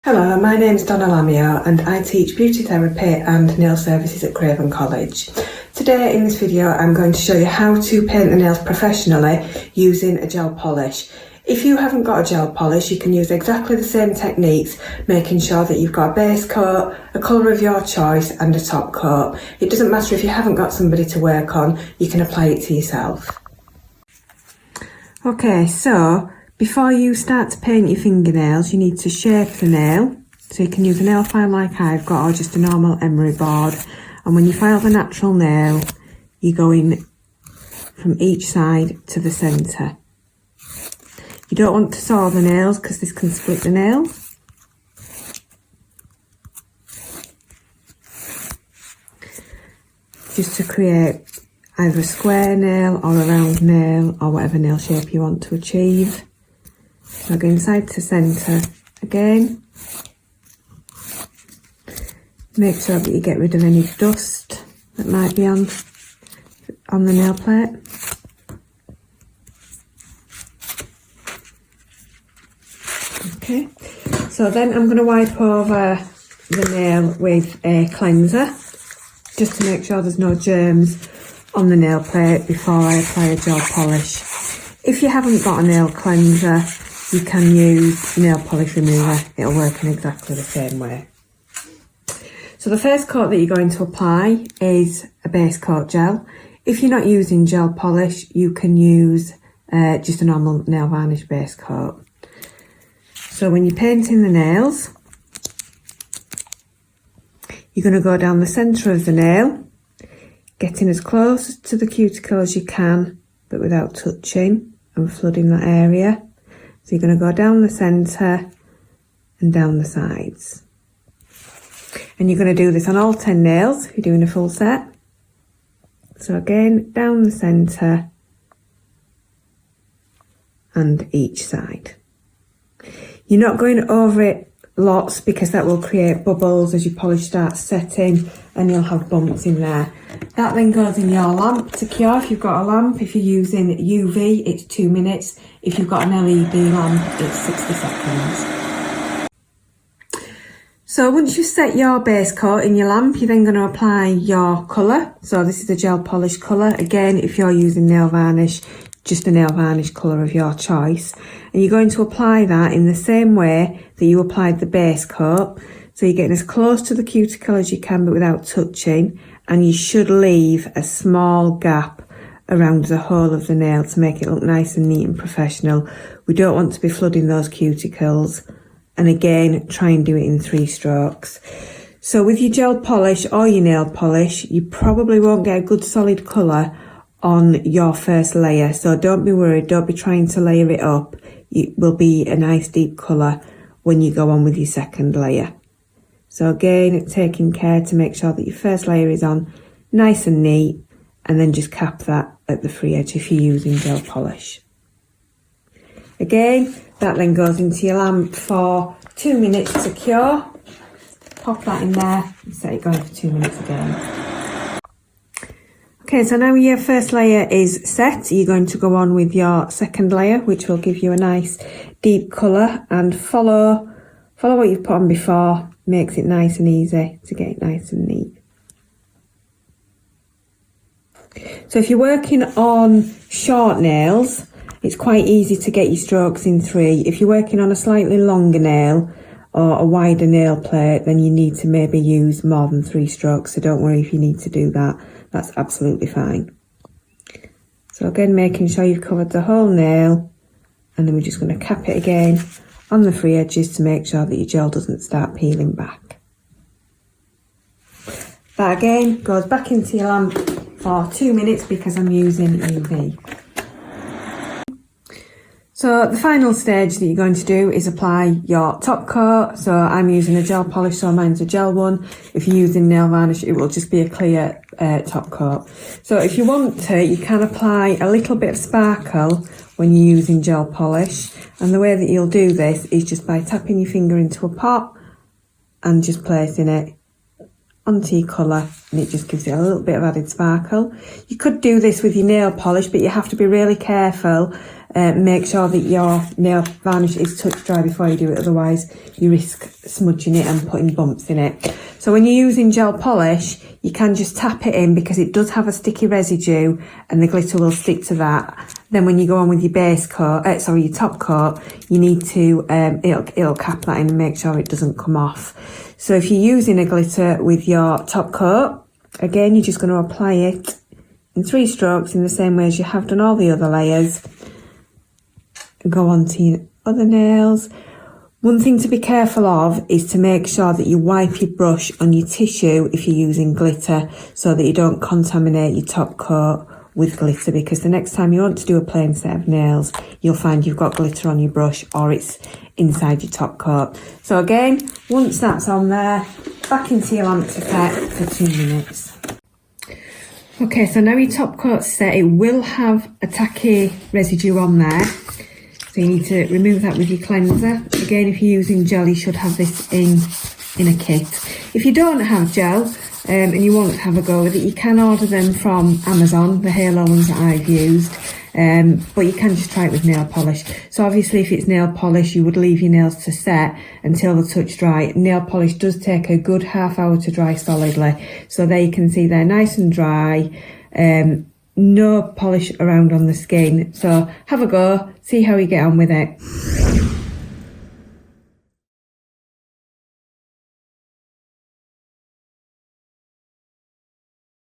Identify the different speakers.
Speaker 1: Hello, my name is Donna Lamio and I teach beauty therapy and nail services at Craven College. Today in this video I'm going to show you how to paint the nails professionally using a gel polish. If you haven't got a gel polish, you can use exactly the same techniques, making sure that you've got a base coat, a colour of your choice and a top coat. It doesn't matter if you haven't got somebody to work on, you can apply it to yourself. Okay, so before you start to paint your fingernails, you need to shape the nail. So you can use a nail file like I've got, or just a normal emery board. And when you file the natural nail, you go in from each side to the centre. You don't want to saw the nails because this can split the nails. Just to create either a square nail or a round nail or whatever nail shape you want to achieve. So go inside to centre again. Make sure that you get rid of any dust that might be on the nail plate. Okay, so then I'm going to wipe over the nail with a cleanser just to make sure there's no germs on the nail plate before I apply a gel polish. If you haven't got a nail cleanser, you can use nail polish remover. It'll work in exactly the same way. So the first coat that you're going to apply is a base coat gel. If you're not using gel polish, you can use just a normal nail varnish base coat. So when you're painting the nails, you're going to go down the centre of the nail, getting as close to the cuticle as you can, but without touching and flooding that area. So you're going to go down the centre and down the sides. And you're going to do this on all 10 nails if you're doing a full set. So again, down the centre and each side. You're not going over it lots because that will create bubbles as your polish starts setting and you'll have bumps in there. That then goes in your lamp to cure if you've got a lamp. If you're using UV, it's 2 minutes. If you've got an LED lamp, it's 60 seconds. So once you've set your base coat in your lamp, you're then going to apply your colour. So this is a gel polish colour. Again, if you're using nail varnish, just a nail varnish colour of your choice. And you're going to apply that in the same way that you applied the base coat. So you're getting as close to the cuticle as you can, but without touching. And you should leave a small gap around the whole of the nail to make it look nice and neat and professional. We don't want to be flooding those cuticles. And again, try and do it in 3 strokes. So with your gel polish or your nail polish, you probably won't get a good solid colour on your first layer. So don't be worried, don't be trying to layer it up. It will be a nice deep colour when you go on with your second layer. So again, taking care to make sure that your first layer is on nice and neat, and then just cap that at the free edge if you're using gel polish. Again, that then goes into your lamp for 2 minutes to cure. Pop that in there and set it going for 2 minutes again. Okay, so now your first layer is set. You're going to go on with your second layer, which will give you a nice deep colour, and follow what you've put on before. Makes it nice and easy to get it nice and neat. So if you're working on short nails, it's quite easy to get your strokes in 3. If you're working on a slightly longer nail or a wider nail plate, then you need to maybe use more than 3 strokes. So don't worry if you need to do that. That's absolutely fine. So again, making sure you've covered the whole nail, and then we're just going to cap it again on the free edges to make sure that your gel doesn't start peeling back. That again goes back into your lamp for 2 minutes because I'm using UV. So the final stage that you're going to do is apply your top coat. So I'm using a gel polish, so mine's a gel one. If you're using nail varnish, it will just be a clear top coat. So if you want to, you can apply a little bit of sparkle when you're using gel polish. And the way that you'll do this is just by tapping your finger into a pot and just placing it onto your colour, and it just gives it a little bit of added sparkle. You could do this with your nail polish, but you have to be really careful make sure that your nail varnish is touch dry before you do it, otherwise you risk smudging it and putting bumps in it. So when you're using gel polish, you can just tap it in because it does have a sticky residue and the glitter will stick to that. Then when you go on with your base coat, your top coat, you need to, it'll cap that in and make sure it doesn't come off. So if you're using a glitter with your top coat, again, you're just going to apply it in 3 strokes in the same way as you have done all the other layers. Go on to your other nails. One thing to be careful of is to make sure that you wipe your brush on your tissue if you're using glitter, so that you don't contaminate your top coat with glitter, because the next time you want to do a plain set of nails, you'll find you've got glitter on your brush or it's inside your top coat. So again, once that's on there, back into your lamp to set for 2 minutes. Okay, so now your top coat's set. It will have a tacky residue on there, so you need to remove that with your cleanser. Again, if you're using gel, you should have this in a kit. If you don't have gel and you want to have a go with it, you can order them from Amazon, the Halo ones that I've used, but you can just try it with nail polish. So obviously if it's nail polish, you would leave your nails to set until they're touch dry. Nail polish does take a good half hour to dry solidly, so there you can see they're nice and dry. No polish around on the skin, so have a go, see how you get on with it.